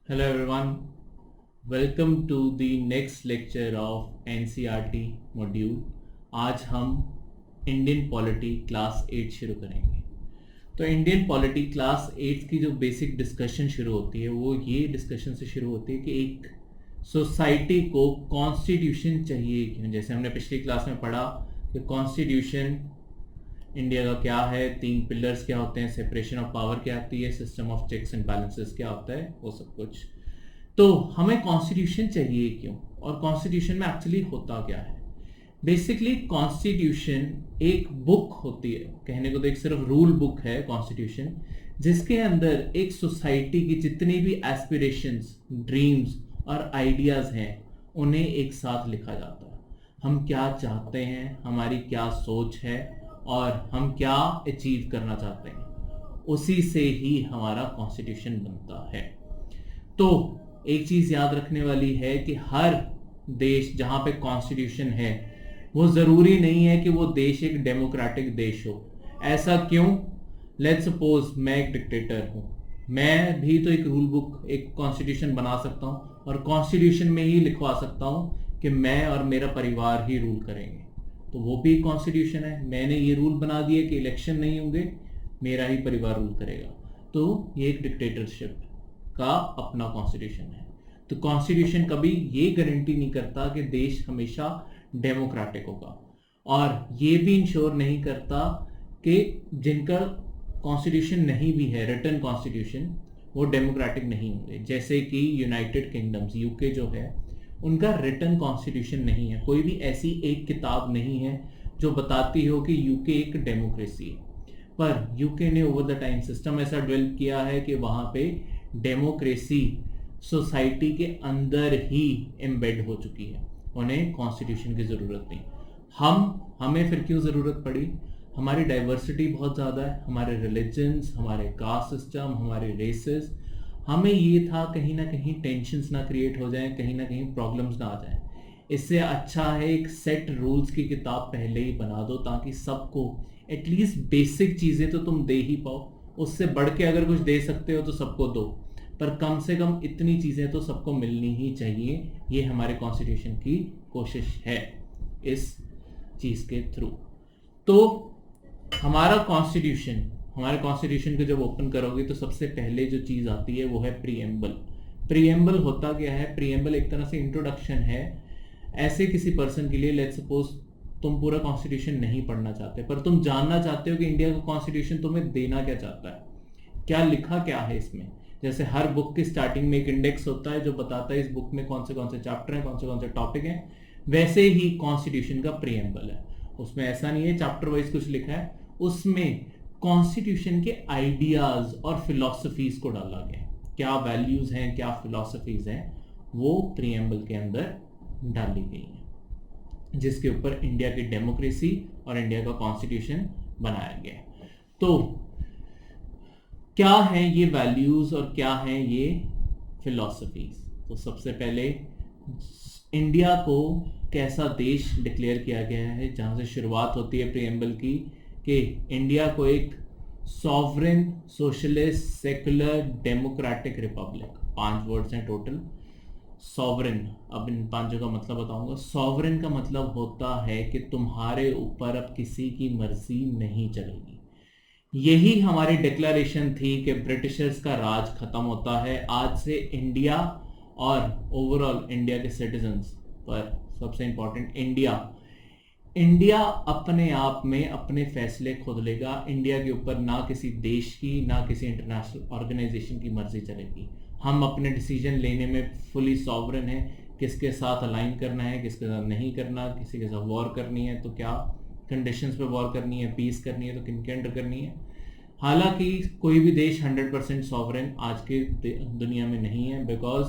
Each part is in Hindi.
Hello everyone, welcome to the next lecture of NCERT module. आज हम इंडियन पॉलिटी क्लास 8 शुरू करेंगे। तो इंडियन पॉलिटी क्लास 8 की जो बेसिक डिस्कशन शुरू होती है वो ये डिस्कशन से शुरू होती है कि एक सोसाइटी को कॉन्स्टिट्यूशन चाहिए क्यों। जैसे हमने पिछली क्लास में पढ़ा कि कॉन्स्टिट्यूशन इंडिया का क्या है, 3 पिलर्स क्या होते हैं, सेपरेशन ऑफ पावर क्या आती है, system of checks and balances क्या होता है, वो सब कुछ। तो हमें कॉन्स्टिट्यूशन चाहिए क्यों और कॉन्स्टिट्यूशन में एक्चुअली होता क्या है। बेसिकली कॉन्स्टिट्यूशन एक बुक होती है, कहने को तो एक सिर्फ रूल बुक है कॉन्स्टिट्यूशन, जिसके अंदर एक सोसाइटी की जितनी भी एस्पिरेशंस, ड्रीम्स और आइडियाज हैं उन्हें एक साथ लिखा जाता है। हम क्या चाहते हैं, हमारी क्या सोच है और हम क्या अचीव करना चाहते हैं, उसी से ही हमारा कॉन्स्टिट्यूशन बनता है। तो एक चीज याद रखने वाली है कि हर देश जहां पे कॉन्स्टिट्यूशन है वो जरूरी नहीं है कि वो देश एक डेमोक्रेटिक देश हो। ऐसा क्यों? लेट्स सपोज मैं एक डिक्टेटर हूं, मैं भी तो एक रूल बुक, एक कॉन्स्टिट्यूशन बना सकता हूं और कॉन्स्टिट्यूशन में ही लिखवा सकता हूं कि मैं और मेरा परिवार ही रूल करेंगे। तो वो भी कॉन्स्टिट्यूशन है। मैंने ये रूल बना दिए कि इलेक्शन नहीं होंगे, मेरा ही परिवार रूल करेगा। तो ये एक डिक्टेटरशिप का अपना कॉन्स्टिट्यूशन है। तो कॉन्स्टिट्यूशन कभी ये गारंटी नहीं करता कि देश हमेशा डेमोक्रेटिक होगा, और ये भी इंश्योर नहीं करता कि जिनका कॉन्स्टिट्यूशन नहीं भी है, रिटन कॉन्स्टिट्यूशन, वो डेमोक्रेटिक नहीं होंगे। जैसे कि यूनाइटेड किंगडम्स, यूके जो है, उनका रिटन कॉन्स्टिट्यूशन नहीं है। कोई भी ऐसी एक किताब नहीं है जो बताती हो कि यूके एक डेमोक्रेसी है। पर यूके ने ओवर द टाइम सिस्टम ऐसा डेवलप किया है कि वहाँ पे डेमोक्रेसी सोसाइटी के अंदर ही एम्बेड हो चुकी है, उन्हें कॉन्स्टिट्यूशन की ज़रूरत नहीं। हमें फिर क्यों ज़रूरत पड़ी? हमारी डाइवर्सिटी बहुत ज़्यादा है, हमारे रिलीजन्स, हमारे कास्ट सिस्टम, हमारे रेसेस। हमें ये था कहीं ना कहीं टेंशन्स ना क्रिएट हो जाएं, कहीं ना कहीं प्रॉब्लम्स ना आ जाएं। इससे अच्छा है एक सेट रूल्स की किताब पहले ही बना दो, ताकि सबको एटलीस्ट बेसिक चीज़ें तो तुम दे ही पाओ। उससे बढ़ के अगर कुछ दे सकते हो तो सबको दो, पर कम से कम इतनी चीज़ें तो सबको मिलनी ही चाहिए। ये हमारे कॉन्स्टिट्यूशन की कोशिश है इस चीज़ के थ्रू। तो हमारे कॉन्स्टिट्यूशन को जब ओपन करोगे तो सबसे पहले जो चीज़ आती है वो है प्रीएम्बल। प्रीएम्बल होता क्या है? प्रीएम्बल एक तरह से इंट्रोडक्शन है ऐसे किसी पर्सन के लिए। लेट्स सपोज तुम पूरा कॉन्स्टिट्यूशन नहीं पढ़ना चाहते, पर तुम जानना चाहते हो कि इंडिया का कॉन्स्टिट्यूशन तुम्हें देना क्या चाहता है, क्या लिखा क्या है इसमें। जैसे हर बुक की स्टार्टिंग में एक इंडेक्स होता है जो बताता है इस बुक में कौन से चैप्टर हैं, कौन से टॉपिक हैं, वैसे ही कॉन्स्टिट्यूशन का प्रीएम्बल है। उसमें ऐसा नहीं है चैप्टर वाइज कुछ लिखा है, उसमें कॉन्स्टिट्यूशन के आइडियाज और फिलॉसफीज को डाला गया है। क्या वैल्यूज हैं, क्या फिलॉसफीज हैं, वो प्रीएम्बल के अंदर डाली गई है, जिसके ऊपर इंडिया की डेमोक्रेसी और इंडिया का कॉन्स्टिट्यूशन बनाया गया है। तो क्या है ये वैल्यूज और क्या है ये फिलॉसफीज? तो सबसे पहले इंडिया को कैसा देश डिक्लेयर किया गया है, जहां से शुरुआत होती है प्रीएम्बल की, कि इंडिया को एक sovereign, socialist, secular, democratic Republic. 5 words हैं टोटल। सॉवरेन, अब इन 5 का मतलब बताऊंगा। सॉवरेन का मतलब होता है कि तुम्हारे ऊपर अब किसी की मर्जी नहीं चलेगी। यही हमारी डिक्लेरेशन थी कि ब्रिटिशर्स का राज खत्म होता है। आज से इंडिया और ओवरऑल इंडिया के सिटीजन्स, पर सबसे इंपॉर्टेंट इंडिया अपने आप में अपने फैसले खुद लेगा। इंडिया के ऊपर ना किसी देश की, ना किसी इंटरनेशनल ऑर्गेनाइजेशन की मर्जी चलेगी। हम अपने डिसीजन लेने में फुली सॉवरेन है, किसके साथ अलाइन करना है, किसके साथ नहीं करना, किसी के साथ वॉर करनी है तो क्या कंडीशंस पे वॉर करनी है, पीस करनी है तो किन के अंडर करनी है। हालांकि कोई भी देश 100% सॉवरेन आज के दुनिया में नहीं है, बिकॉज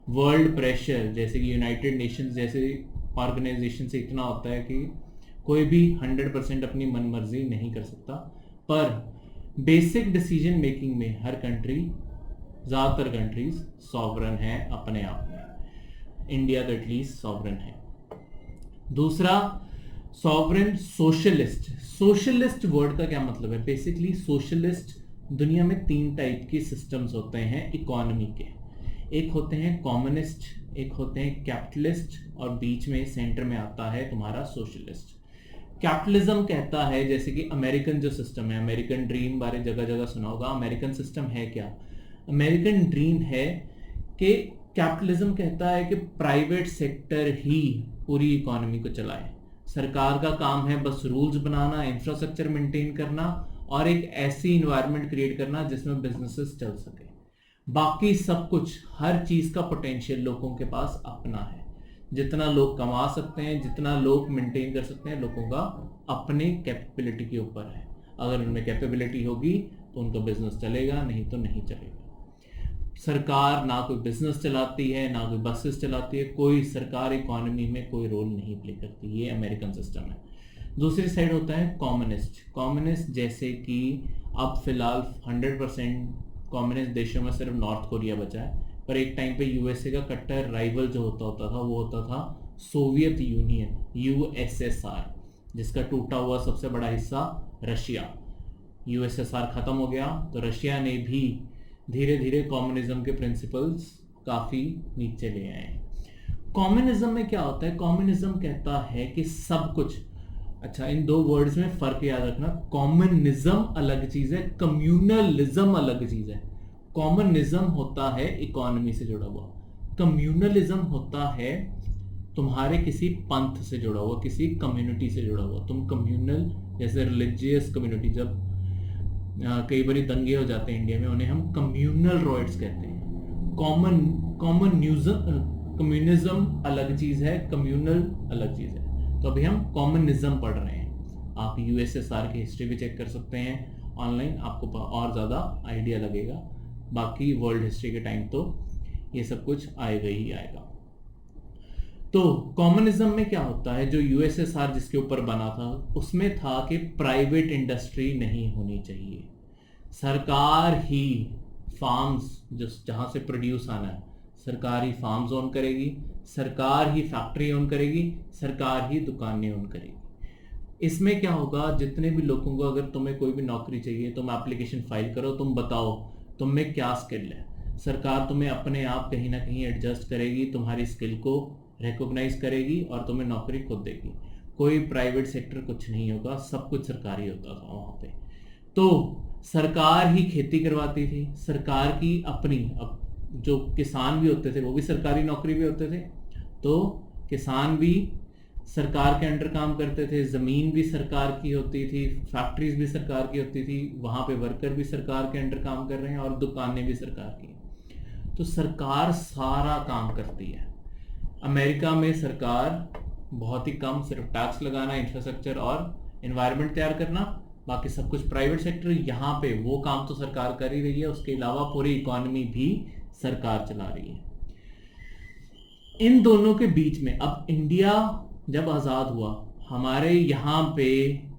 वर्ल्ड प्रेशर जैसे कि यूनाइटेड नेशंस जैसे ऑर्गेनाइजेशन से इतना होता है कि कोई भी 100% अपनी मनमर्जी नहीं कर सकता। पर बेसिक डिसीजन मेकिंग में हर कंट्री, ज़्यादातर कंट्रीज सॉवरेन है अपने आप में। इंडिया तो एटलीस्ट सॉवरेन है। दूसरा, सॉवरेन सोशलिस्ट। सोशलिस्ट वर्ड का क्या मतलब है? बेसिकली सोशलिस्ट, दुनिया में 3 टाइप के सिस्टम्स होते हैं इकोनॉमी के। एक होते हैं कम्युनिस्ट, एक होते हैं कैपिटलिस्ट, और बीच में सेंटर में आता है तुम्हारा सोशलिस्ट। कैपिटलिज्म कहता है, जैसे कि अमेरिकन जो सिस्टम है, अमेरिकन ड्रीम बारे जगह जगह सुना होगा। अमेरिकन सिस्टम है क्या? अमेरिकन ड्रीम है कि कैपिटलिज्म कहता है कि प्राइवेट सेक्टर ही पूरी इकोनॉमी को चलाए, सरकार का काम है बस रूल्स बनाना, इंफ्रास्ट्रक्चर मेंटेन करना और एक ऐसी इन्वायरमेंट क्रिएट करना जिसमें बिजनेसेस चल सके। बाकी सब कुछ, हर चीज का पोटेंशियल लोगों के पास अपना है। जितना लोग कमा सकते हैं, जितना लोग मेंटेन कर सकते हैं, लोगों का अपने कैपेबिलिटी के ऊपर है। अगर उनमें कैपेबिलिटी होगी तो उनका बिजनेस चलेगा, नहीं तो नहीं चलेगा। सरकार ना कोई बिजनेस चलाती है, ना कोई बसेस चलाती है, कोई सरकार इकोनॉमी में कोई रोल नहीं प्ले करती। ये अमेरिकन सिस्टम है। दूसरी साइड होता है कम्युनिस्ट। कम्युनिस्ट जैसे कि अब फिलहाल 100% कम्युनिस्ट देशों में सिर्फ नॉर्थ कोरिया बचा है, पर एक टाइम पे यूएसए का कट्टर राइवल जो होता था वो होता था सोवियत यूनियन, यूएसएसआर, जिसका टूटा हुआ सबसे बड़ा हिस्सा रशिया। यूएसएसआर खत्म हो गया तो रशिया ने भी धीरे धीरे कम्युनिज्म के प्रिंसिपल्स काफी नीचे ले आए। कम्युनिज्म में क्या होता है? कम्युनिज्म कहता है कि सब कुछ, अच्छा इन दो वर्ड्स में फर्क याद रखना, कम्युनिज्म अलग चीज है, कम्युनलिज्म अलग चीज है। कम्युनिज्म होता है इकोनॉमी से जुड़ा हुआ, कम्युनलिज्म होता है तुम्हारे किसी पंथ से जुड़ा हुआ, किसी कम्युनिटी से जुड़ा हुआ। तुम कम्युनल, जैसे रिलीजियस कम्युनिटी, जब कई बार दंगे हो जाते हैं इंडिया में, उन्हें हम कम्युनल रॉयट्स कहते हैं। कम्युनिज्म अलग चीज है, कम्युनल अलग चीज है। तो अभी हम कम्युनिज्म पढ़ रहे हैं। आप यूएसएसआर की हिस्ट्री भी चेक कर सकते हैं ऑनलाइन, आपको और ज़्यादा आइडिया लगेगा। बाकी वर्ल्ड हिस्ट्री के टाइम तो ये सब कुछ आएगा ही आएगा। तो कम्युनिज्म में क्या होता है, जो यूएसएसआर जिसके ऊपर बना था उसमें था कि प्राइवेट इंडस्ट्री नहीं होनी चाहिए, सरकार ही फार्म्स, जो जहाँ से प्रोड्यूस आना है, सरकार ही फार्म्स ओन करेगी, सरकार ही फैक्ट्री ओन करेगी, सरकार ही दुकानें ओन करेगी। इसमें क्या होगा, जितने भी लोगों को, अगर तुम्हें कोई भी नौकरी चाहिए, तुम एप्लीकेशन फाइल करो, तुम बताओ तुम में क्या स्किल है, सरकार तुम्हें अपने आप कहीं ना कहीं एडजस्ट करेगी, तुम्हारी स्किल को रिकॉग्नाइज करेगी और तुम्हें नौकरी खुद देगी। कोई प्राइवेट सेक्टर कुछ नहीं होगा, सब कुछ सरकारी होता था वहाँ पे। तो सरकार ही खेती करवाती थी, सरकार की अपनी, अब जो किसान भी होते थे वो भी सरकारी नौकरी भी होते थे, तो किसान भी सरकार के अंडर काम करते थे, जमीन भी सरकार की होती थी, फैक्ट्रीज भी सरकार की होती थी, वहां पे वर्कर भी सरकार के अंडर काम कर रहे हैं और दुकानें भी सरकार की। तो सरकार सारा काम करती है। अमेरिका में सरकार बहुत ही कम, सिर्फ टैक्स लगाना, इंफ्रास्ट्रक्चर और एनवायरनमेंट तैयार करना, बाकी सब कुछ प्राइवेट सेक्टर। यहाँ पे वो काम तो सरकार कर ही रही है, उसके अलावा पूरी इकोनॉमी भी सरकार चला रही है। इन दोनों के बीच में अब इंडिया जब आज़ाद हुआ, हमारे यहाँ पे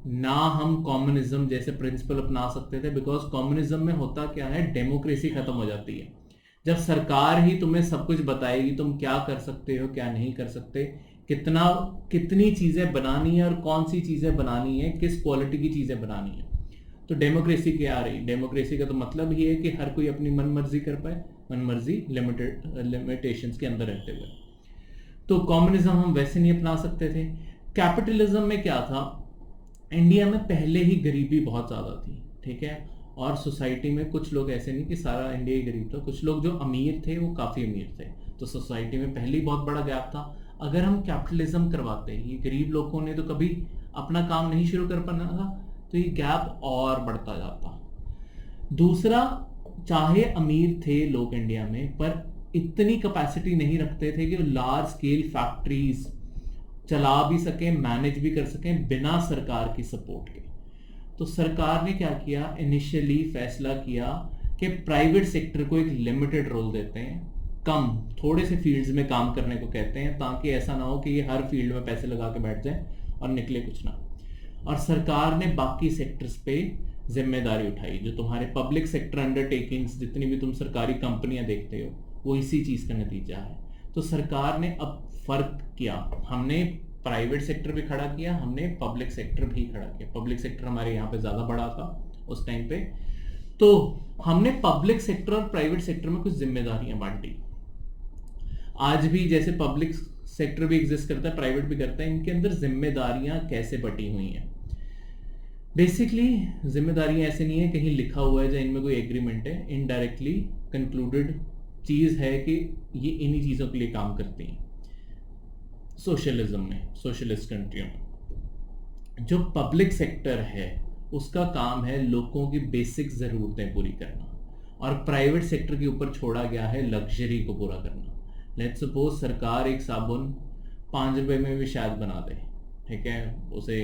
ना हम कम्युनिज्म जैसे प्रिंसिपल अपना सकते थे, बिकॉज कम्युनिज्म में होता क्या है, डेमोक्रेसी खत्म हो जाती है। जब सरकार ही तुम्हें सब कुछ बताएगी तुम क्या कर सकते हो, क्या नहीं कर सकते, कितनी चीजें बनानी है और कौन सी चीजें बनानी है, किस क्वालिटी की चीजें बनानी है, तो डेमोक्रेसी क्या आ रही। डेमोक्रेसी का तो मतलब ही है कि हर कोई अपनी मनमर्जी कर पाए, मनमर्जी लिमिटेशंस के अंदर रहते हुए। तो कम्युनिज्म हम वैसे नहीं अपना सकते थे। कैपिटलिज्म में क्या था, इंडिया में पहले ही गरीबी बहुत ज़्यादा थी, ठीक है, और सोसाइटी में कुछ लोग, ऐसे नहीं कि सारा इंडिया ही गरीब था, कुछ लोग जो अमीर थे वो काफ़ी अमीर थे, तो सोसाइटी में पहले ही बहुत बड़ा गैप था। अगर हम कैपिटलिज्म करवाते, ये गरीब लोगों ने तो कभी अपना काम नहीं शुरू कर पाना था, तो ये गैप और बढ़ता जाता। दूसरा, चाहे अमीर थे लोग इंडिया में, पर इतनी कैपेसिटी नहीं रखते थे कि लार्ज स्केल फैक्ट्रीज चला भी सकें, मैनेज भी कर सकें बिना सरकार की सपोर्ट के। तो सरकार ने क्या किया, इनिशियली फैसला किया कि प्राइवेट सेक्टर को एक लिमिटेड रोल देते हैं, कम थोड़े से फील्ड्स में काम करने को कहते हैं, ताकि ऐसा ना हो कि ये हर फील्ड में पैसे लगा के बैठ जाए और निकले कुछ ना। और सरकार ने बाकी सेक्टर्स पे जिम्मेदारी उठाई। जो तुम्हारे पब्लिक सेक्टर अंडरटेकिंग्स, जितनी भी तुम सरकारी कंपनियां देखते हो, वो इसी चीज़ का नतीजा है। तो सरकार ने अब फर्क किया, हमने प्राइवेट सेक्टर भी खड़ा किया, हमने पब्लिक सेक्टर भी खड़ा किया। पब्लिक सेक्टर हमारे यहाँ पे ज़्यादा बड़ा था उस टाइम पे, तो हमने पब्लिक सेक्टर और प्राइवेट सेक्टर में कुछ जिम्मेदारियां बांटी। आज भी जैसे पब्लिक सेक्टर भी एग्जिस्ट करता है, प्राइवेट भी करता है, इनके अंदर जिम्मेदारियां कैसे बटी हुई हैं। बेसिकली जिम्मेदारियां ऐसे नहीं है कहीं लिखा हुआ है या इनमें कोई एग्रीमेंट है, इनडायरेक्टली कंक्लूडेड चीज है कि ये इन्हीं चीजों के लिए काम करती हैं। सोशलिज्म में, सोशलिस्ट कंट्रियों में जो पब्लिक सेक्टर है उसका काम है लोगों की बेसिक ज़रूरतें पूरी करना, और प्राइवेट सेक्टर के ऊपर छोड़ा गया है लग्जरी को पूरा करना। लेट्स सपोज सरकार एक साबुन 5 रुपए में भी शायद बना दे, ठीक है, उसे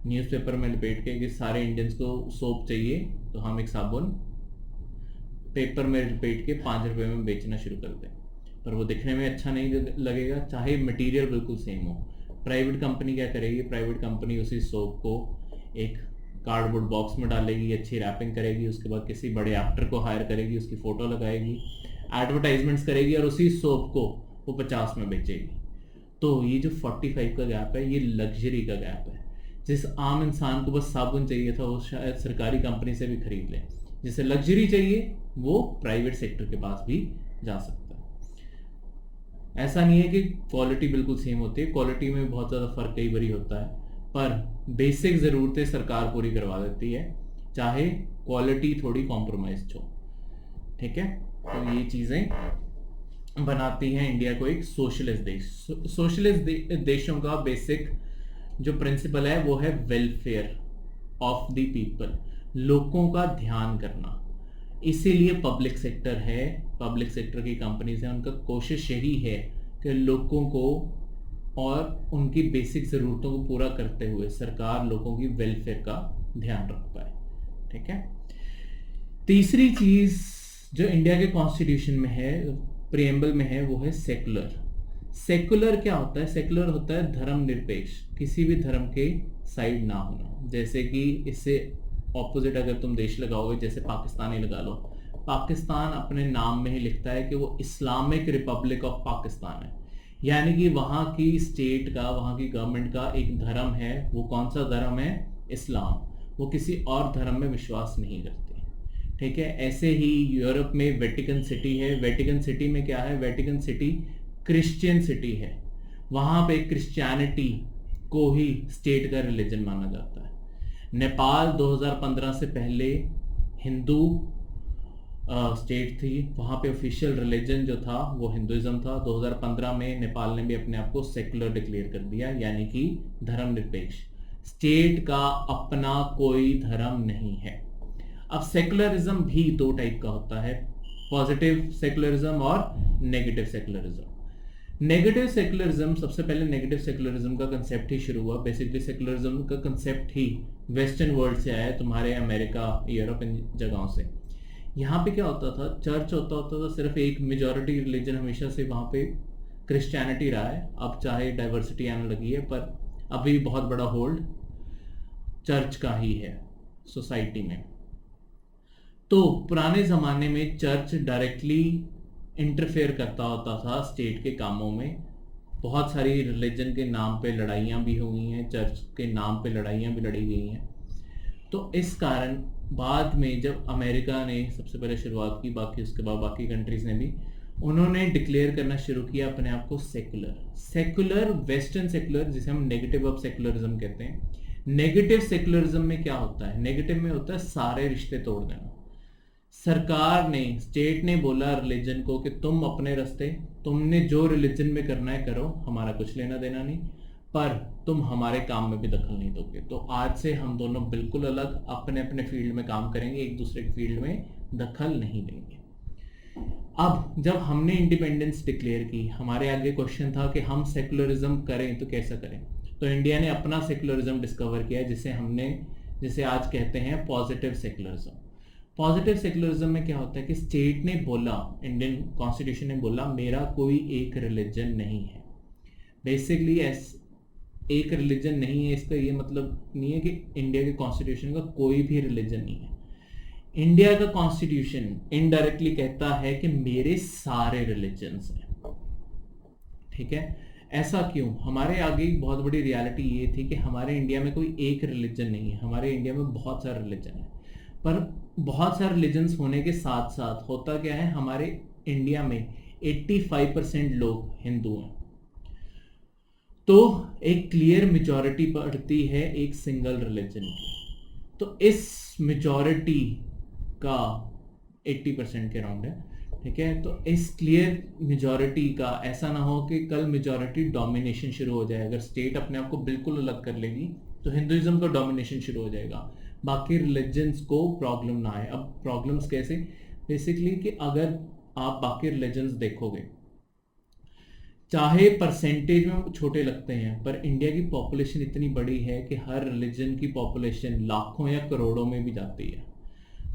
न्यूज़पेपर में लपेट के कि सारे इंडियंस को सोप चाहिए, तो हम एक साबुन पेपर में लपेट के 5 रुपए में बेचना शुरू कर दें, पर वो दिखने में अच्छा नहीं लगेगा, चाहे मटेरियल बिल्कुल सेम हो। प्राइवेट कंपनी क्या करेगी, प्राइवेट कंपनी उसी सोप को एक कार्डबोर्ड बॉक्स में डालेगी, अच्छी रैपिंग करेगी, उसके बाद किसी बड़े एक्टर को हायर करेगी, उसकी फ़ोटो लगाएगी, एडवर्टाइजमेंट्स करेगी और उसी सोप को वो 50 में बेचेगी। तो ये जो 45 का गैप है, ये लग्जरी का गैप है। जिस आम इंसान को बस साबुन चाहिए था वो शायद सरकारी कंपनी से भी खरीद ले, जिसे लग्जरी चाहिए वो प्राइवेट सेक्टर के पास भी जा सकता है। ऐसा नहीं है कि क्वालिटी बिल्कुल सेम होती है, क्वालिटी में बहुत ज़्यादा फर्क कई बारी होता है, पर बेसिक ज़रूरतें सरकार पूरी करवा देती है, चाहे क्वालिटी थोड़ी कॉम्प्रोमाइज हो, ठीक है। तो ये चीज़ें बनाती हैं इंडिया को एक सोशलिस्ट देश। सोशलिस्ट देशों का बेसिक जो प्रिंसिपल है वो है वेलफेयर ऑफ द पीपल, लोगों का ध्यान करना। इसीलिए पब्लिक सेक्टर है, पब्लिक सेक्टर की कंपनीज हैं, उनका कोशिश यही है कि लोगों को और उनकी बेसिक ज़रूरतों को पूरा करते हुए सरकार लोगों की वेलफेयर का ध्यान रख पाए, ठीक है। तीसरी चीज़ जो इंडिया के कॉन्स्टिट्यूशन में है, प्रिएम्बल में है, वो है सेकुलर। सेकुलर क्या होता है? सेकुलर होता है धर्मनिरपेक्ष, किसी भी धर्म के साइड ना होना। जैसे कि इससे ऑपोजिट अगर तुम देश लगाओगे, जैसे पाकिस्तान ही लगा लो, पाकिस्तान अपने नाम में ही लिखता है कि वो इस्लामिक रिपब्लिक ऑफ पाकिस्तान है, यानी कि वहाँ की स्टेट का, वहाँ की गवर्नमेंट का एक धर्म है। वो कौन सा धर्म है? इस्लाम। वो किसी और धर्म में विश्वास नहीं करते, ठीक है। ऐसे ही यूरोप में वेटिकन सिटी है। वेटिकन सिटी में क्या है? वेटिकन सिटी क्रिश्चियन सिटी है, वहाँ पे क्रिश्चियनिटी को ही स्टेट का रिलीजन माना जाता है। नेपाल 2015 से पहले हिंदू स्टेट थी, वहाँ पे ऑफिशियल रिलीजन जो था वो हिंदुइज्म था। 2015 में नेपाल ने भी अपने आप को सेकुलर डिक्लेयर कर दिया, यानी कि धर्मनिरपेक्ष। स्टेट का अपना कोई धर्म नहीं है। अब सेकुलरिज्म भी दो टाइप का होता है, पॉजिटिव सेकुलरिज्म और नेगेटिव सेकुलरिज्म। नेगेटिव सेकुलरिज्म, सबसे पहले नेगेटिव सेकुलरिज्म का कंसेप्ट ही शुरू हुआ। बेसिकली सेकुलरिज्म का कंसेप्ट ही वेस्टर्न वर्ल्ड से आया है, तुम्हारे अमेरिका, यूरोप, इन जगहों से। यहाँ पे क्या होता था? चर्च होता था सिर्फ एक, मेजॉरिटी रिलीजन हमेशा से वहाँ पे क्रिश्चियनिटी रहा है। अब चाहे डाइवर्सिटी आने लगी है, पर अभी बहुत बड़ा होल्ड चर्च का ही है सोसाइटी में। तो पुराने ज़माने में चर्च डायरेक्टली इंटरफेयर करता होता था स्टेट के कामों में। बहुत सारी रिलीजन के नाम पे लड़ाइयाँ भी हुई हैं, चर्च के नाम पे लड़ाइयाँ भी लड़ी गई हैं। तो इस कारण बाद में जब अमेरिका ने सबसे पहले शुरुआत की, बाकी उसके बाद बाकी कंट्रीज ने भी, उन्होंने डिक्लेयर करना शुरू किया अपने आप को सेकुलर। सेकुलर, वेस्टर्न सेकुलर, जिसे हम नेगेटिव ऑफ सेकुलरिज्म कहते हैं। नेगेटिव सेकुलरिज्म में क्या होता है? नेगेटिव में होता है सारे रिश्ते तोड़ देना। सरकार ने, स्टेट ने बोला रिलीजन को कि तुम अपने रास्ते, तुमने जो रिलीजन में करना है करो, हमारा कुछ लेना देना नहीं, पर तुम हमारे काम में भी दखल नहीं दोगे। तो आज से हम दोनों बिल्कुल अलग अपने अपने फील्ड में काम करेंगे, एक दूसरे के फील्ड में दखल नहीं देंगे। अब जब हमने इंडिपेंडेंस डिक्लेयर की, हमारे आगे क्वेश्चन था कि हम सेकुलरिज्म करें तो कैसा करें। तो इंडिया ने अपना सेकुलरिज्म डिस्कवर किया, जिसे आज कहते हैं पॉजिटिव सेकुलरिज्म। पॉजिटिव सेकुलरिज्म में क्या होता है कि स्टेट ने बोला, इंडियन कॉन्स्टिट्यूशन ने बोला, मेरा कोई एक रिलीजन नहीं है। बेसिकली एक रिलीजन नहीं है, इसका ये मतलब नहीं है कि इंडिया के कॉन्स्टिट्यूशन का कोई भी रिलीजन नहीं है। इंडिया का कॉन्स्टिट्यूशन इनडायरेक्टली कहता है कि मेरे सारे रिलीजन्स हैं, ठीक है। ऐसा क्यों? हमारे आगे एक बहुत बड़ी रियलिटी ये थी कि हमारे इंडिया में कोई एक रिलीजन नहीं है, हमारे इंडिया में बहुत सारे रिलीजन है। पर बहुत सारे रिलीजन्स होने के साथ साथ होता क्या है, हमारे इंडिया में 85% लोग हिंदू हैं। तो एक क्लियर मेजॉरिटी पड़ती है एक सिंगल रिलीजन की। तो इस मेजॉरिटी का 80% के राउंड है, ठीक है। तो इस क्लियर मेजॉरिटी का ऐसा ना हो कि कल मेजॉरिटी डोमिनेशन शुरू हो जाए। अगर स्टेट अपने आप को बिल्कुल अलग कर लेगी तो हिंदुइज्म का डोमिनेशन शुरू हो जाएगा, बाकी रिलीजन्स को प्रॉब्लम ना आए। अब प्रॉब्लम्स कैसे? बेसिकली कि अगर आप बाकी रिलीजन्स देखोगे, चाहे परसेंटेज में छोटे लगते हैं, पर इंडिया की पॉपुलेशन इतनी बड़ी है कि हर रिलीजन की पॉपुलेशन लाखों या करोड़ों में भी जाती है।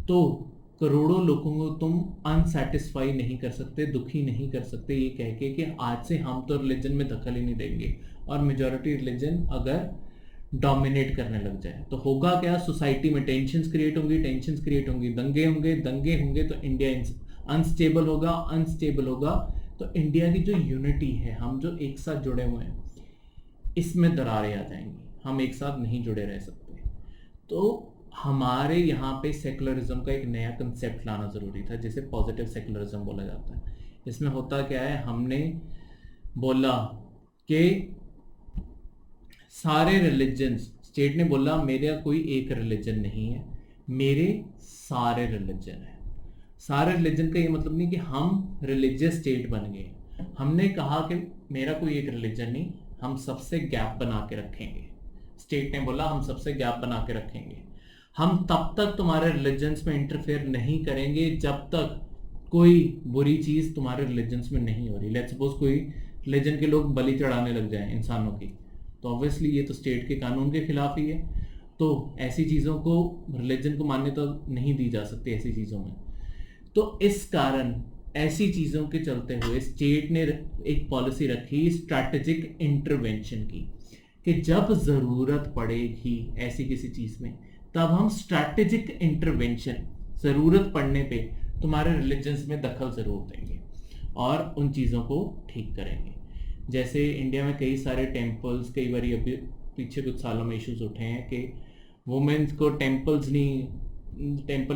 तो करोड़ों लोगों को तुम अनसेटिस्फाई नहीं कर सकते, दुखी नहीं कर सकते ये कह के कि आज से हम तो रिलीजन में दखल ही नहीं देंगे। और मेजॉरिटी रिलीजन अगर डोमिनेट करने लग जाए तो होगा क्या? सोसाइटी में टेंशन्स क्रिएट होंगी, दंगे होंगे, तो इंडिया अनस्टेबल होगा। तो इंडिया की जो यूनिटी है, हम जो एक साथ जुड़े हुए हैं, इसमें दरारें आ जाएंगी। हम एक साथ नहीं जुड़े रह सकते। तो हमारे यहाँ पे सेकुलरिज्म का एक नया कंसेप्ट लाना ज़रूरी था, जिसे पॉजिटिव सेकुलरिज्म बोला जाता है। इसमें होता क्या है, हमने बोला कि सारे रिलीजन्स, स्टेट ने बोला मेरा कोई एक रिलीजन नहीं है, मेरे सारे रिलीजन है। सारे रिलीजन का ये मतलब नहीं कि हम रिलीजियस स्टेट बन गए। हमने कहा कि मेरा कोई एक रिलीजन नहीं, हम सबसे गैप बना के रखेंगे। स्टेट ने बोला हम सबसे गैप बना के रखेंगे। हम तब तक तुम्हारे रिलीजन्स में इंटरफेयर नहीं करेंगे जब तक कोई बुरी चीज़ तुम्हारे रिलीजन्स में नहीं हो रही। लेट्स सपोज कोई रिलीजन के लोग बलि चढ़ाने लग जाएं इंसानों की, तो ऑब्वियसली ये तो स्टेट के कानून के खिलाफ ही है। तो ऐसी चीज़ों को, रिलीजन को मान्यता नहीं दी जा सकती ऐसी चीज़ों में। तो इस कारण ऐसी चीज़ों के चलते हुए स्टेट ने एक पॉलिसी रखी स्ट्रैटेजिक इंटरवेंशन की, कि जब ज़रूरत पड़ेगी ऐसी किसी चीज़ में, तब हम स्ट्रैटेजिक इंटरवेंशन, ज़रूरत पड़ने पे तुम्हारे रिलीजन्स में दखल ज़रूर देंगे और उन चीज़ों को ठीक करेंगे। जैसे इंडिया में कई सारे टेम्पल्स, कई बार अभी पीछे कुछ सालों में इश्यूज उठे हैं कि वुमेन्स को टेम्पल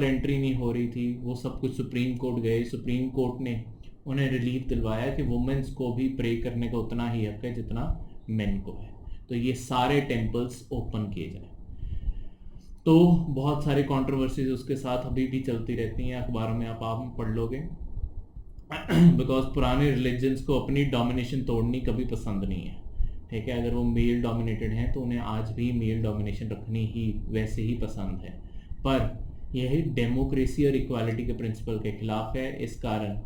एंट्री नहीं हो रही थी। वो सब कुछ सुप्रीम कोर्ट गए, सुप्रीम कोर्ट ने उन्हें रिलीफ दिलवाया कि वुमेन्स को भी प्रे करने का उतना ही हक है जितना मेन को है। तो ये सारे टेम्पल्स ओपन किए जाए। तो बहुत सारी कंट्रोवर्सीज उसके साथ अभी भी चलती रहती हैं, अखबारों में आप पढ़ लोगे। बिकॉज पुराने रिलीजन्स को अपनी डोमिनेशन तोड़नी कभी पसंद नहीं है, ठीक है। अगर वो मेल डोमिनेटेड हैं तो उन्हें आज भी मेल डोमिनेशन रखनी ही वैसे ही पसंद है, पर यह डेमोक्रेसी और इक्वालिटी के प्रिंसिपल के खिलाफ है। इस कारण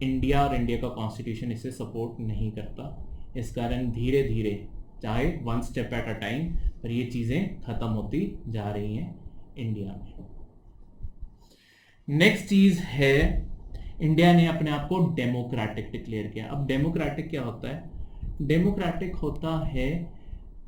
इंडिया और इंडिया का कॉन्स्टिट्यूशन इसे सपोर्ट नहीं करता। इस कारण धीरे धीरे, चाहे one step at a time, पर ये चीज़ें ख़त्म होती जा रही हैं इंडिया में। नेक्स्ट चीज़ है, इंडिया ने अपने आप को डेमोक्रेटिक डिक्लेयर किया। अब डेमोक्रेटिक क्या होता है? डेमोक्रेटिक होता है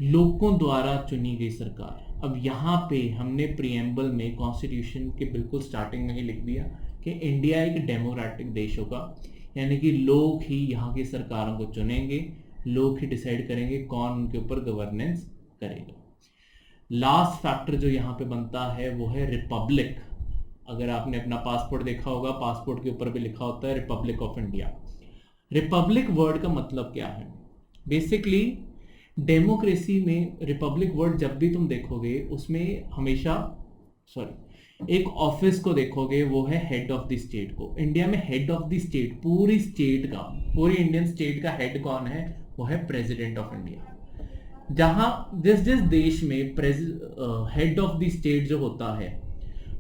लोगों द्वारा चुनी गई सरकार। अब यहाँ पे हमने प्रीएम्बल में कॉन्स्टिट्यूशन के बिल्कुल स्टार्टिंग में ही लिख दिया कि इंडिया एक डेमोक्रेटिक देश होगा, यानी कि लोग ही यहाँ की सरकारों को चुनेंगे, लोग ही डिसाइड करेंगे कौन उनके ऊपर गवर्नेंस करेगा। लास्ट फैक्टर जो यहाँ पे बनता है वो है रिपब्लिक। अगर आपने अपना पासपोर्ट देखा होगा, पासपोर्ट के ऊपर भी लिखा होता है Republic of India. Republic word का मतलब क्या है? बेसिकली डेमोक्रेसी में रिपब्लिक वर्ड जब भी तुम देखोगे उसमें हमेशा एक ऑफिस को देखोगे, वो है हेड ऑफ द स्टेट को। इंडिया में हेड ऑफ द स्टेट, पूरी स्टेट का, पूरी इंडियन स्टेट का हेड कौन है? वो है प्रेसिडेंट ऑफ इंडिया। जहां जिस देश में हेड ऑफ द स्टेट जो होता है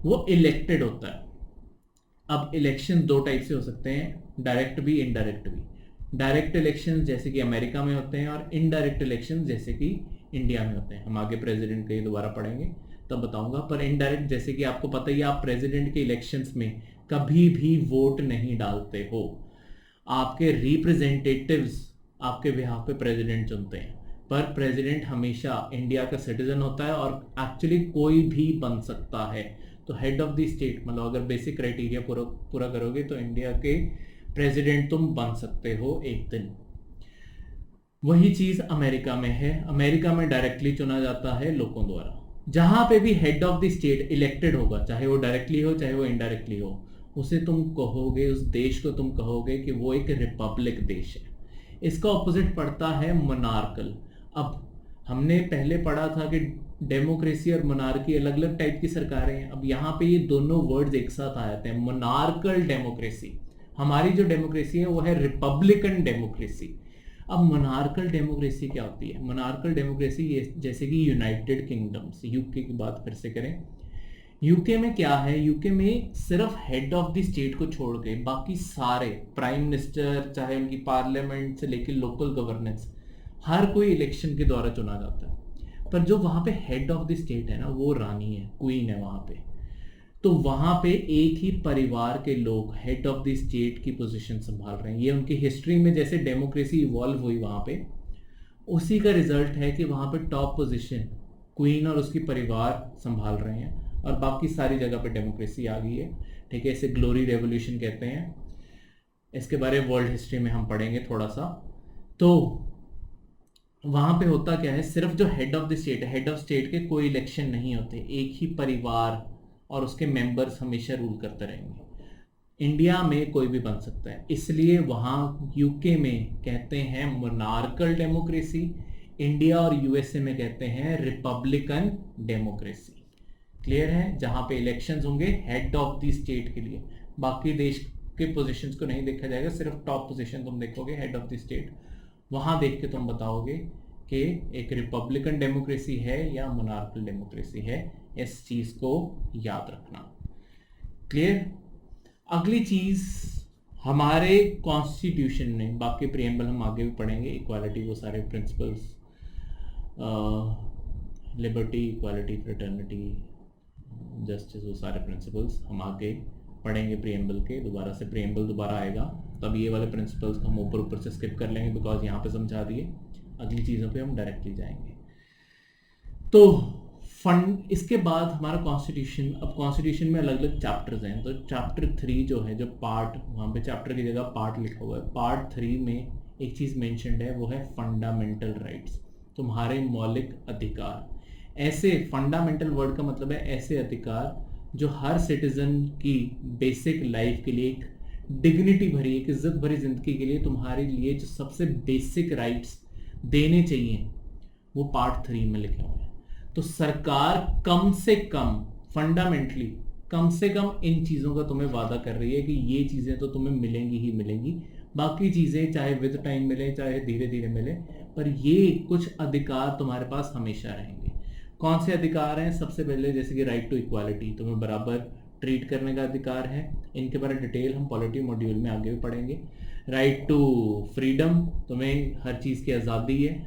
वो इलेक्टेड होता है। अब इलेक्शन दो टाइप से हो सकते हैं, डायरेक्ट भी, इनडायरेक्ट भी। डायरेक्ट इलेक्शन जैसे कि अमेरिका में होते हैं और इनडायरेक्ट इलेक्शन जैसे कि इंडिया में होते हैं। हम आगे प्रेसिडेंट के दोबारा पढ़ेंगे तब बताऊंगा। पर इनडायरेक्ट जैसे कि आपको पता ही, आप प्रेसिडेंट के इलेक्शंस में कभी भी वोट नहीं डालते हो, आपके रिप्रेजेंटेटिव्स आपके बिहाफ पे प्रेसिडेंट चुनते हैं। पर प्रेसिडेंट हमेशा इंडिया का सिटीजन होता है और एक्चुअली कोई भी बन सकता है। तो हेड ऑफ द स्टेट मतलब अगर बेसिक क्राइटेरिया पूरा करोगे तो इंडिया के प्रेसिडेंट तुम बन सकते हो एक दिन। वही चीज अमेरिका में है। अमेरिका में डायरेक्टली चुना जाता है लोगों द्वारा। जहां पे भी head of the state elected होगा, चाहे वो डायरेक्टली हो चाहे वो इनडायरेक्टली हो, उसे तुम कहोगे, उस देश को तुम कहोगे कि वो एक रिपब्लिक देश है। इसका ऑपोजिट पड़ता है मोनार्कल। अब हमने पहले पढ़ा था कि डेमोक्रेसी और मोनार्की अलग अलग टाइप की सरकारें हैं। अब यहाँ पे ये दोनों वर्ड्स एक साथ आ जाते हैं। मोनार्कल डेमोक्रेसी, हमारी जो डेमोक्रेसी है वो है रिपब्लिकन डेमोक्रेसी। अब मोनार्कल डेमोक्रेसी क्या होती है? मोनार्कल डेमोक्रेसी ये जैसे कि यूनाइटेड किंगडम्स, यूके की बात फिर से करें, यूके में क्या है? यूके में सिर्फ हेड ऑफ द स्टेट को छोड़ के बाकी सारे प्राइम मिनिस्टर, चाहे उनकी पार्लियामेंट से लेकर लोकल गवर्नेंस, हर कोई इलेक्शन के द्वारा चुना जाता है। पर जो वहां पे हेड ऑफ द स्टेट है ना, वो रानी है, क्वीन है वहां पे। तो वहां पे एक ही परिवार के लोग हेड ऑफ द स्टेट की पोजीशन संभाल रहे हैं। ये उनकी हिस्ट्री में जैसे डेमोक्रेसी इवॉल्व हुई वहां पे, उसी का रिजल्ट है कि वहां पे टॉप पोजीशन क्वीन और उसकी परिवार संभाल रहे हैं और बाकी सारी जगह पे डेमोक्रेसी आ गई है। ठीक है, इसे ग्लोरी रेवोल्यूशन कहते हैं। इसके बारे में वर्ल्ड हिस्ट्री में हम पढ़ेंगे थोड़ा सा। तो वहां पे होता क्या है, सिर्फ जो हेड ऑफ द स्टेट है, हेड ऑफ स्टेट के कोई इलेक्शन नहीं होते, एक ही परिवार और उसके मेंबर्स हमेशा रूल करते रहेंगे। इंडिया में कोई भी बन सकता है, इसलिए वहाँ यूके में कहते हैं मोनार्कल डेमोक्रेसी, इंडिया और यूएसए में कहते हैं रिपब्लिकन डेमोक्रेसी। क्लियर है? जहाँ पे इलेक्शंस होंगे हेड ऑफ द स्टेट के लिए, बाकी देश के पोजीशंस को नहीं देखा जाएगा, सिर्फ टॉप पोजीशन तुम देखोगे हेड ऑफ द स्टेट। वहाँ देख के तुम बताओगे कि एक रिपब्लिकन डेमोक्रेसी है या मोनार्कल डेमोक्रेसी है। इस चीज को याद रखना। क्लियर? अगली चीज, हमारे कॉन्स्टिट्यूशन ने, बाकी प्रियम्बल हम आगे भी पढ़ेंगे, इक्वालिटी, वो सारे principles, liberty, equality, fraternity, justice, वो सारे प्रिंसिपल्स हम आगे पढ़ेंगे प्रियम्बल के। दोबारा से प्रियम्बल दोबारा आएगा, तब ये वाले प्रिंसिपल्स को हम ऊपर ऊपर से स्किप कर लेंगे बिकॉज यहाँ पे समझा दिए। अगली चीज़ों पे हम डायरेक्टली जाएंगे। तो फंड, इसके बाद हमारा कॉन्स्टिट्यूशन। अब कॉन्स्टिट्यूशन में अलग अलग चैप्टर्स हैं। तो चैप्टर 3 जो है, जो पार्ट, वहाँ पे चैप्टर की जगह पार्ट लिखा हुआ है, पार्ट 3 में एक चीज़ मेंशन्ड है, वो है फंडामेंटल राइट्स, तुम्हारे मौलिक अधिकार। ऐसे फंडामेंटल वर्ड का मतलब है ऐसे अधिकार जो हर सिटीजन की बेसिक लाइफ के लिए, एक डिग्निटी भरी, एक इज्जत भरी जिंदगी के लिए तुम्हारे लिए जो सबसे बेसिक राइट्स देने चाहिए, वो पार्ट 3 में लिखे हुए हैं। तो सरकार कम से कम, फंडामेंटली कम से कम इन चीज़ों का तुम्हें वादा कर रही है कि ये चीज़ें तो तुम्हें मिलेंगी ही मिलेंगी, बाकी चीज़ें चाहे विद टाइम मिले चाहे धीरे धीरे मिले, पर ये कुछ अधिकार तुम्हारे पास हमेशा रहेंगे। कौन से अधिकार हैं? सबसे पहले जैसे कि राइट टू इक्वालिटी, तुम्हें बराबर ट्रीट करने का अधिकार है। इनके बारे में डिटेल हम पॉलिटी मॉड्यूल में आगे भी पढ़ेंगे। राइट टू फ्रीडम, तुम्हें हर चीज़ की आज़ादी है,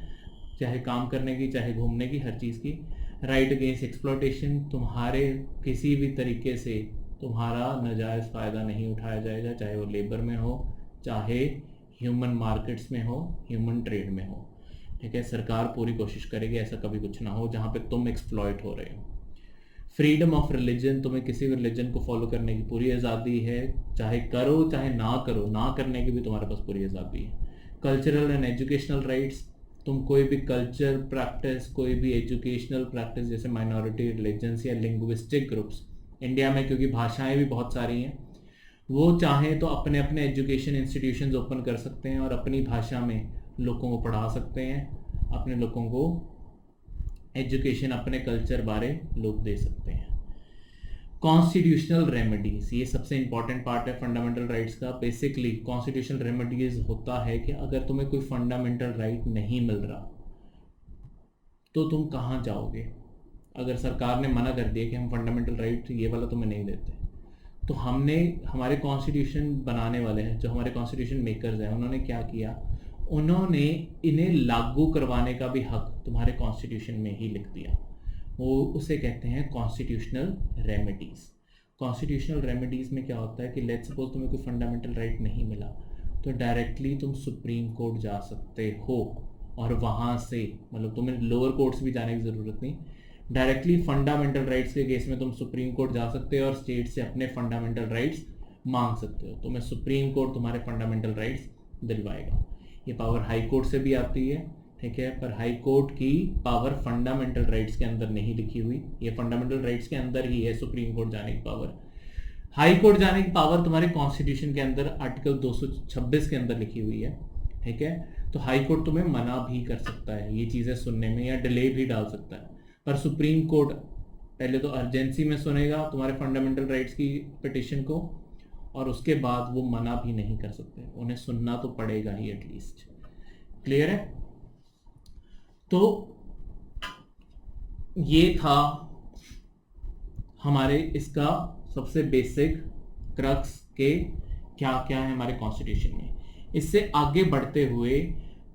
चाहे काम करने की, चाहे घूमने की, हर चीज़ की। राइट अगेंस्ट एक्सप्लॉयटेशन, तुम्हारे किसी भी तरीके से तुम्हारा नाजायज़ फ़ायदा नहीं उठाया जाएगा, चाहे वो लेबर में हो, चाहे ह्यूमन मार्केट्स में हो, ह्यूमन ट्रेड में हो। ठीक है, सरकार पूरी कोशिश करेगी ऐसा कभी कुछ ना हो जहाँ पे तुम एक्सप्लॉयट हो रहे हो। फ्रीडम ऑफ रिलीजन, तुम्हें किसी भी रिलीजन को फॉलो करने की पूरी आज़ादी है, चाहे करो चाहे ना करो, ना करने की भी तुम्हारे पास पूरी आज़ादी है। कल्चरल एंड एजुकेशनल राइट्स, तुम कोई भी कल्चर प्रैक्टिस, कोई भी एजुकेशनल प्रैक्टिस, जैसे माइनॉरिटी रिलीजन्स या लिंग्विस्टिक ग्रुप्स, इंडिया में क्योंकि भाषाएं भी बहुत सारी हैं, वो चाहें तो अपने अपने एजुकेशन इंस्टीट्यूशंस ओपन कर सकते हैं और अपनी भाषा में लोगों को पढ़ा सकते हैं, अपने लोगों को एजुकेशन, अपने कल्चर बारे लोग दे सकते हैं। कॉन्स्टिट्यूशनल रेमेडीज, ये सबसे इंपॉर्टेंट पार्ट है फंडामेंटल राइट्स का। बेसिकली कॉन्स्टिट्यूशनल रेमेडीज होता है कि अगर तुम्हें कोई फंडामेंटल राइट नहीं मिल रहा तो तुम कहाँ जाओगे? अगर सरकार ने मना कर दिया कि हम फंडामेंटल राइट ये वाला तुम्हें नहीं देते, तो हमने, हमारे कॉन्स्टिट्यूशन बनाने वाले हैं, जो हमारे कॉन्स्टिट्यूशन मेकर्स हैं, उन्होंने क्या किया, उन्होंने इन्हें लागू करवाने का भी हक तुम्हारे कॉन्स्टिट्यूशन में ही लिख दिया। वो उसे कहते हैं कॉन्स्टिट्यूशनल रेमेडीज़। कॉन्स्टिट्यूशनल रेमेडीज़ में क्या होता है कि लेट्स सपोज तुम्हें कोई फंडामेंटल राइट नहीं मिला तो डायरेक्टली तुम सुप्रीम कोर्ट जा सकते हो और वहाँ से, मतलब तुम्हें लोअर कोर्ट्स भी जाने की ज़रूरत नहीं, डायरेक्टली फंडामेंटल राइट्स के केस में तुम सुप्रीम कोर्ट जा सकते हो और स्टेट से अपने फंडामेंटल राइट्स मांग सकते हो। तुम्हें सुप्रीम कोर्ट तुम्हारे फंडामेंटल राइट्स दिलवाएगा। ये पावर हाई कोर्ट से भी आती है, ठीक है, पर हाई कोर्ट की पावर फंडामेंटल राइट्स के अंदर नहीं लिखी हुई, ये फंडामेंटल राइट्स के अंदर ही है सुप्रीम कोर्ट जाने की पावर। हाई कोर्ट जाने की पावर तुम्हारे कॉन्स्टिट्यूशन के अंदर आर्टिकल 226 के अंदर लिखी हुई है, ठीक है। तो हाई कोर्ट तुम्हें मना भी कर सकता है ये चीज़ें सुनने में, या डिले भी डाल सकता है। पर सुप्रीम कोर्ट पहले तो अर्जेंसी में सुनेगा तुम्हारे फंडामेंटल राइट्स की पिटिशन को, और उसके बाद वो मना भी नहीं कर सकते, उन्हें सुनना तो पड़ेगा ही एटलीस्ट। क्लियर है? तो ये था हमारे इसका सबसे बेसिक क्रक्स के क्या क्या है हमारे कॉन्स्टिट्यूशन में। इससे आगे बढ़ते हुए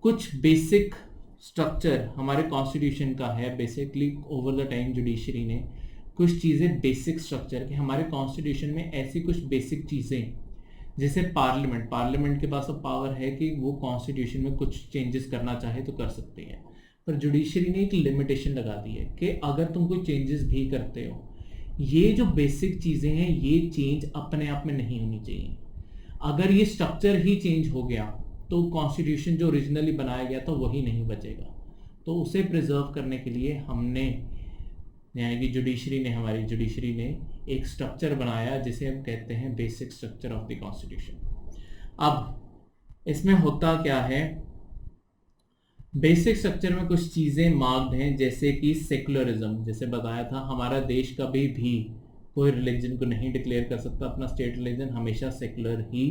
कुछ बेसिक स्ट्रक्चर हमारे कॉन्स्टिट्यूशन का है। Basically over the time judiciary ने कुछ चीज़ें बेसिक स्ट्रक्चर के हमारे कॉन्स्टिट्यूशन में ऐसी कुछ बेसिक चीज़ें, जैसे पार्लियामेंट के पास अब पावर है कि वो कॉन्स्टिट्यूशन में कुछ चेंजेस करना चाहे तो कर सकते हैं, पर जुडिशरी ने एक लिमिटेशन लगा दी है कि अगर तुम कोई चेंजेस भी करते हो, ये जो बेसिक चीज़ें हैं ये चेंज अपने आप में नहीं होनी चाहिए। अगर ये स्ट्रक्चर ही चेंज हो गया तो कॉन्स्टिट्यूशन जो ओरिजिनली बनाया गया था वही नहीं बचेगा। तो उसे प्रिजर्व करने के लिए हमने, यानी कि हमारी जुडिशरी ने एक स्ट्रक्चर बनाया जिसे हम कहते हैं basic structure of the constitution. अब इसमें होता क्या है, बेसिक स्ट्रक्चर में कुछ चीज़ें मार्क्ड हैं, जैसे कि सेकुलरिज्म। जैसे बताया था, हमारा देश कभी भी कोई रिलीजन को नहीं डिक्लेयर कर सकता अपना स्टेट रिलीजन, हमेशा सेकुलर ही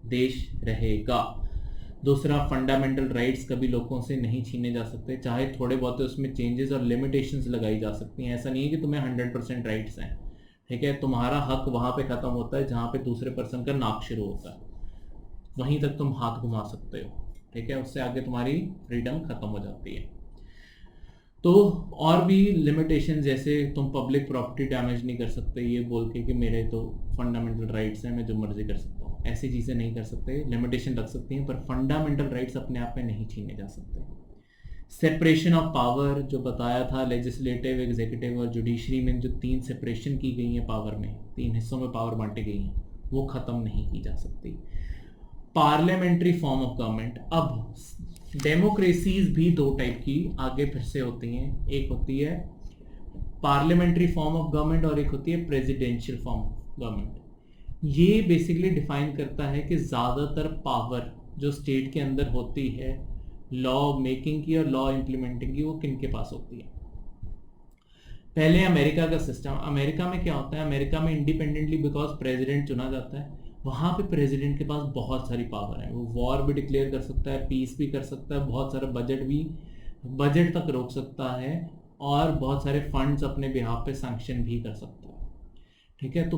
देश रहेगा। दूसरा, फंडामेंटल राइट्स कभी लोगों से नहीं छीने जा सकते, चाहे थोड़े बहुत उसमें चेंजेस और लिमिटेशंस लगाई जा सकती हैं। ऐसा नहीं है कि तुम्हें 100% राइट्स हैं, ठीक है। तुम्हारा हक वहाँ पे ख़त्म होता है जहाँ पे दूसरे पर्सन का नाक शुरू होता है, वहीं तक तुम हाथ घुमा सकते हो, ठीक है। उससे आगे तुम्हारी फ्रीडम ख़त्म हो जाती है। तो और भी लिमिटेशन, जैसे तुम पब्लिक प्रॉपर्टी डैमेज नहीं कर सकते ये बोल के कि मेरे तो फंडामेंटल राइट्स हैं, मैं जो मर्जी कर सकता हूँ, ऐसी चीज़ें नहीं कर सकते। लिमिटेशन लग सकती हैं, पर फंडामेंटल राइट्स अपने आप में नहीं छीने जा सकते। सेपरेशन ऑफ पावर जो बताया था, लेजिस्लेटिव, एग्जीक्यूटिव और जुडिशरी में जो 3 सेपरेशन की गई है पावर में, 3 हिस्सों में पावर बांटी गई हैं, वो ख़त्म नहीं की जा सकती। पार्लियामेंट्री फॉर्म ऑफ गवर्नमेंट, अब डेमोक्रेसीज भी 2 टाइप की आगे फिर से होती हैं। एक होती है पार्लियामेंट्री फॉर्म ऑफ गवर्नमेंट और एक होती है प्रेसिडेंशियल फॉर्म ऑफ गवर्नमेंट। ये बेसिकली डिफाइन करता है कि ज़्यादातर पावर जो स्टेट के अंदर होती है लॉ मेकिंग की और लॉ इम्प्लीमेंटिंग की, वो किन के पास होती है। पहले अमेरिका का सिस्टम, अमेरिका में क्या होता है, अमेरिका में इंडिपेंडेंटली बिकॉज प्रेसिडेंट चुना जाता है, वहाँ पे प्रेसिडेंट के पास बहुत सारी पावर है। वो वॉर भी डिक्लेयर कर सकता है, पीस भी कर सकता है, बहुत सारा बजट तक रोक सकता है, और बहुत सारे फंड्स अपने बिहाफ पे सैंक्शन भी कर सकता है, ठीक है। तो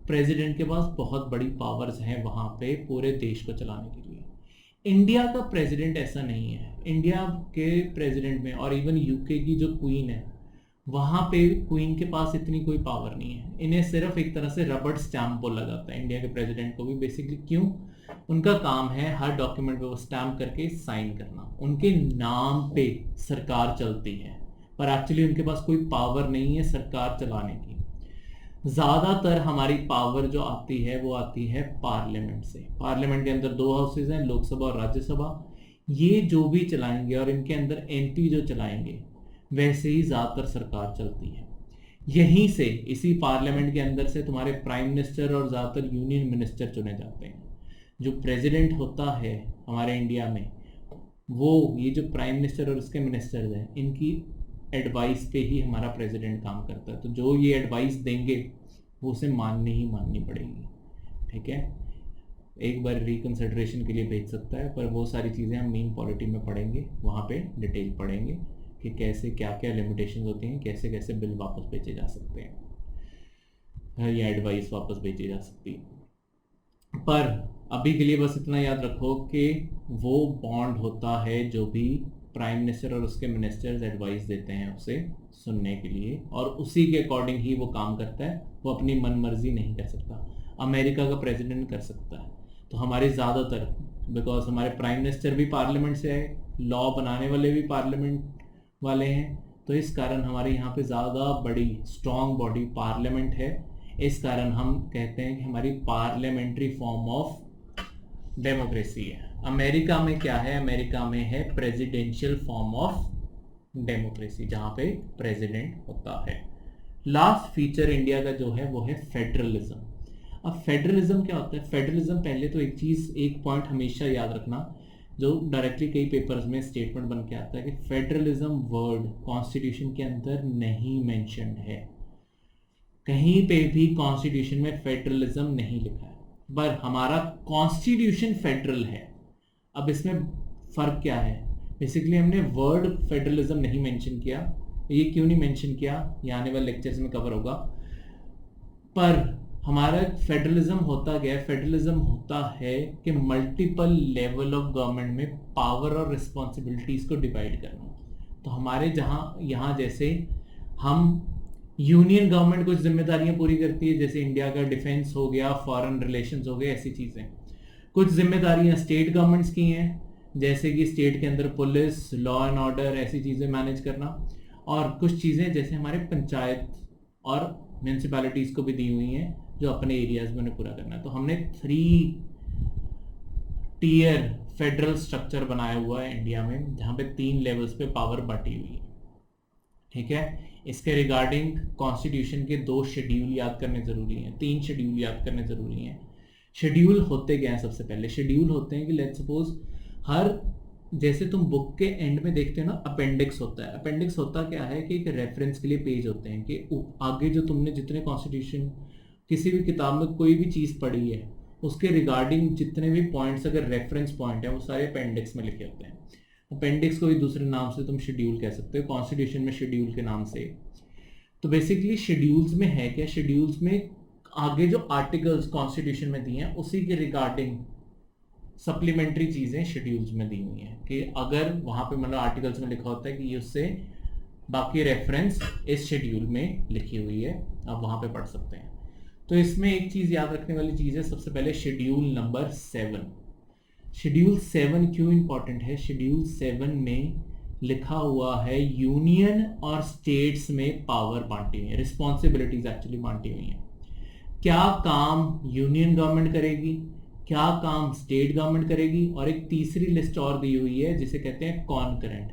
प्रेसिडेंट के पास बहुत बड़ी पावर्स हैं वहाँ पे पूरे देश को चलाने के लिए। इंडिया का प्रेसिडेंट ऐसा नहीं है। इंडिया के प्रेसिडेंट में, और इवन यूके की जो क्वीन है, वहाँ पे क्वीन के पास इतनी कोई पावर नहीं है। इन्हें सिर्फ एक तरह से रबड़ स्टैम्प बोला जाता है इंडिया के प्रेसिडेंट को भी। बेसिकली क्यों, उनका काम है हर डॉक्यूमेंट पे वो स्टैम्प करके साइन करना, उनके नाम पे सरकार चलती है, पर एक्चुअली उनके पास कोई पावर नहीं है सरकार चलाने की। ज़्यादातर हमारी पावर जो आती है वो आती है पार्लियामेंट से। पार्लियामेंट के अंदर 2 हाउसेज हैं, लोकसभा और राज्यसभा। ये जो भी चलाएंगे और इनके अंदर एमपी जो चलाएंगे, वैसे ही ज़्यादातर सरकार चलती है। यहीं से, इसी पार्लियामेंट के अंदर से तुम्हारे प्राइम मिनिस्टर और ज़्यादातर यूनियन मिनिस्टर चुने जाते हैं। जो प्रेसिडेंट होता है हमारे इंडिया में, वो ये जो प्राइम मिनिस्टर और उसके मिनिस्टर्स हैं, इनकी एडवाइस पे ही हमारा प्रेसिडेंट काम करता है। तो जो ये एडवाइस देंगे वो उसे माननी पड़ेगी, ठीक है। एक बार रिकंसिडरेशन के लिए भेज सकता है, पर वो सारी चीज़ें हम मेन पॉलिटी में पढ़ेंगे, वहाँ पे डिटेल पढ़ेंगे कि कैसे क्या क्या लिमिटेशंस होती हैं, कैसे कैसे बिल वापस भेजे जा सकते हैं या एडवाइस वापस भेजी जा सकती है। पर अभी के लिए बस इतना याद रखो कि वो बॉन्ड होता है जो भी प्राइम मिनिस्टर और उसके मिनिस्टर्स एडवाइस देते हैं उसे सुनने के लिए, और उसी के अकॉर्डिंग ही वो काम करता है। वो अपनी मन मर्जी नहीं कर सकता। अमेरिका का प्रेसिडेंट कर सकता है। तो हमारे ज़्यादातर, बिकॉज हमारे प्राइम मिनिस्टर भी पार्लियामेंट से है, लॉ बनाने वाले भी पार्लियामेंट वाले हैं, तो इस कारण हमारे यहाँ पे ज़्यादा बड़ी स्ट्रॉन्ग बॉडी पार्लियामेंट है। इस कारण हम कहते हैं कि हमारी पार्लियामेंट्री फॉर्म ऑफ डेमोक्रेसी है। अमेरिका में क्या है, अमेरिका में है प्रेसिडेंशियल फॉर्म ऑफ डेमोक्रेसी, जहाँ पे प्रेसिडेंट होता है। लास्ट फीचर इंडिया का जो है वो है फेडरलिज्म। अब फेडरलिज्म क्या होता है? फेडरलिज्म, पहले तो एक पॉइंट हमेशा याद रखना जो डायरेक्टली कई पेपर्स में स्टेटमेंट बन के आता है कि फेडरलिज्म वर्ड कॉन्स्टिट्यूशन के अंदर नहीं मेंशन्ड है, कहीं पे भी कॉन्स्टिट्यूशन में फेडरलिज्म नहीं लिखा है, पर हमारा कॉन्स्टिट्यूशन फेडरल है। अब इसमें फर्क क्या है? बेसिकली हमने वर्ड फेडरलिज्म नहीं मेंशन किया। ये क्यों नहीं मेंशन किया, ये आने वाले लेक्चर्स में कवर होगा। पर हमारा फेडरलिज्म होता गया, फेडरलिज्म होता है कि मल्टीपल लेवल ऑफ गवर्नमेंट में पावर और रिस्पॉन्सिबिलिटीज को डिवाइड करना। तो हमारे यहाँ जैसे हम यूनियन गवर्नमेंट कुछ जिम्मेदारियां पूरी करती है, जैसे इंडिया का डिफेंस हो गया, फॉरेन रिलेशंस हो गए, ऐसी चीजें। कुछ जिम्मेदारियां स्टेट गवर्नमेंट्स की हैं, जैसे कि स्टेट के अंदर पुलिस, लॉ एंड ऑर्डर, ऐसी चीजें मैनेज करना। और कुछ चीजें जैसे हमारे पंचायत और म्यूनसिपैलिटीज को भी दी हुई हैं, जो अपने एरियाज में उन्हें पूरा करना है। तो हमने 3 टियर फेडरल स्ट्रक्चर बनाया हुआ है इंडिया में, जहाँ पे 3 लेवल्स पे पावर बांटी हुई है। ठीक है, इसके रिगार्डिंग कॉन्स्टिट्यूशन के 2 शेड्यूल याद करने जरूरी हैं, 3 शेड्यूल याद करने जरूरी हैं। शेड्यूल होते क्या हैं? सबसे पहले शेड्यूल होते हैं कि लेट्स सपोज हर, जैसे तुम बुक के एंड में देखते हो ना, अपेंडिक्स होता है। अपेंडिक्स होता क्या है कि एक रेफरेंस के लिए पेज होते हैं कि आगे जो तुमने जितने कॉन्स्टिट्यूशन किसी भी किताब में कोई भी चीज़ पढ़ी है, उसके रिगार्डिंग जितने भी पॉइंट्स अगर रेफरेंस पॉइंट है, वो सारे अपेंडिक्स में लिखे होते हैं। अपेंडिक्स को भी दूसरे नाम से तुम शेड्यूल कह सकते हो, कॉन्स्टिट्यूशन में शेड्यूल के नाम से। तो बेसिकली शेड्यूल्स में है क्या? शेड्यूल्स में आगे जो आर्टिकल्स कॉन्स्टिट्यूशन में दिए हैं, उसी के रिगार्डिंग सप्लीमेंट्री चीज़ें शेड्यूल्स में दी हुई हैं कि अगर वहाँ पे मतलब आर्टिकल्स में लिखा होता है कि ये उससे बाकी रेफरेंस इस शेड्यूल में लिखी हुई है, आप वहाँ पे पढ़ सकते हैं। तो इसमें एक चीज़ याद रखने वाली चीज़ है, सबसे पहले शेड्यूल नंबर 7। शेड्यूल 7 क्यों इंपॉर्टेंट है? शेड्यूल 7 में लिखा हुआ है यूनियन और स्टेट्स में पावर बांटी हुई है, रिस्पॉन्सिबिलिटीज एक्चुअली बांटी हुई हैं। क्या काम यूनियन गवर्नमेंट करेगी, क्या काम स्टेट गवर्नमेंट करेगी, और एक तीसरी लिस्ट और दी हुई है जिसे कहते हैं कॉन्करेंट।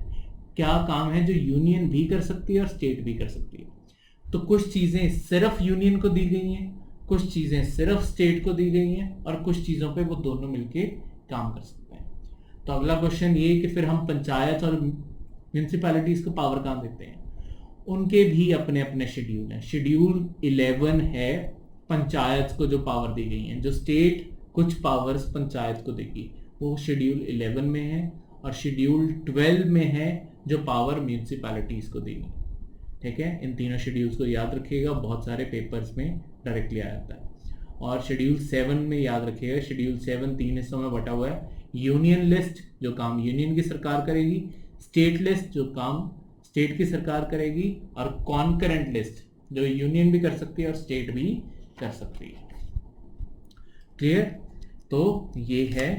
क्या काम है जो यूनियन भी कर सकती है और स्टेट भी कर सकती है। तो कुछ चीजें सिर्फ यूनियन को दी गई हैं, कुछ चीजें सिर्फ स्टेट को दी गई हैं, और कुछ चीजों पे वो दोनों मिलके काम कर सकते हैं। तो अगला क्वेश्चन ये कि फिर हम पंचायत और म्यूनसिपैलिटीज को पावर कहाँ देते हैं? उनके भी अपने अपने शेड्यूल हैं। शेड्यूल 11 है पंचायत को जो पावर दी गई है, जो स्टेट कुछ पावर्स पंचायत को देगी, वो शेड्यूल 11 में है, और शेड्यूल 12 में है जो पावर म्यूनसिपैलिटीज को देगी। ठीक है, इन तीनों शेड्यूल्स को याद रखिएगा, बहुत सारे पेपर्स में डायरेक्टली आ जाता है। और शेड्यूल 7 में याद रखिएगा, शेड्यूल 7 3 हिस्सों में बटा हुआ है। यूनियन लिस्ट जो काम यूनियन की सरकार करेगी, स्टेट लिस्ट जो काम स्टेट की सरकार करेगी, और कॉन्करेंट लिस्ट जो यूनियन भी कर सकती है और स्टेट भी कर सकती है। क्लियर? तो ये है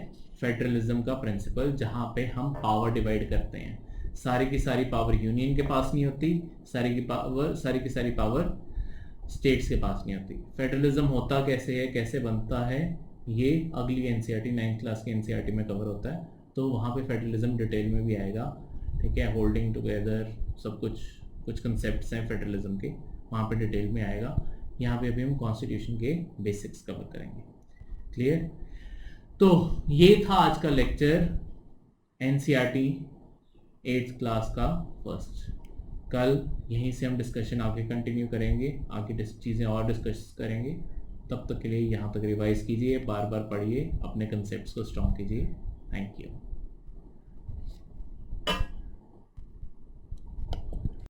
फेडरलिज्म का प्रिंसिपल, जहां पे हम पावर डिवाइड करते हैं। सारी की सारी पावर यूनियन के पास नहीं होती, सारी की सारी पावर स्टेट्स के पास नहीं होती। फेडरलिज्म होता कैसे है, कैसे बनता है, ये अगली एनसीईआरटी 9th क्लास की एनसीईआरटी में कवर होता है, तो वहाँ पे फेडरलिज्म डिटेल में भी आएगा। ठीक है, होल्डिंग टुगेदर सब कुछ कंसेप्ट्स हैं फेडरलिज्म के, वहाँ पे डिटेल में आएगा। यहाँ पे अभी हम कॉन्स्टिट्यूशन के बेसिक्स कवर करेंगे। क्लियर? तो ये था आज का लेक्चर, एनसीईआरटी 8th क्लास का फर्स्ट। कल यहीं से हम डिस्कशन आगे कंटिन्यू करेंगे, आगे चीज़ें और डिस्कस करेंगे। तब तक के लिए यहाँ तक रिवाइज कीजिए, बार बार पढ़िए, अपने कंसेप्ट्स को स्ट्रॉन्ग कीजिए। Thank you.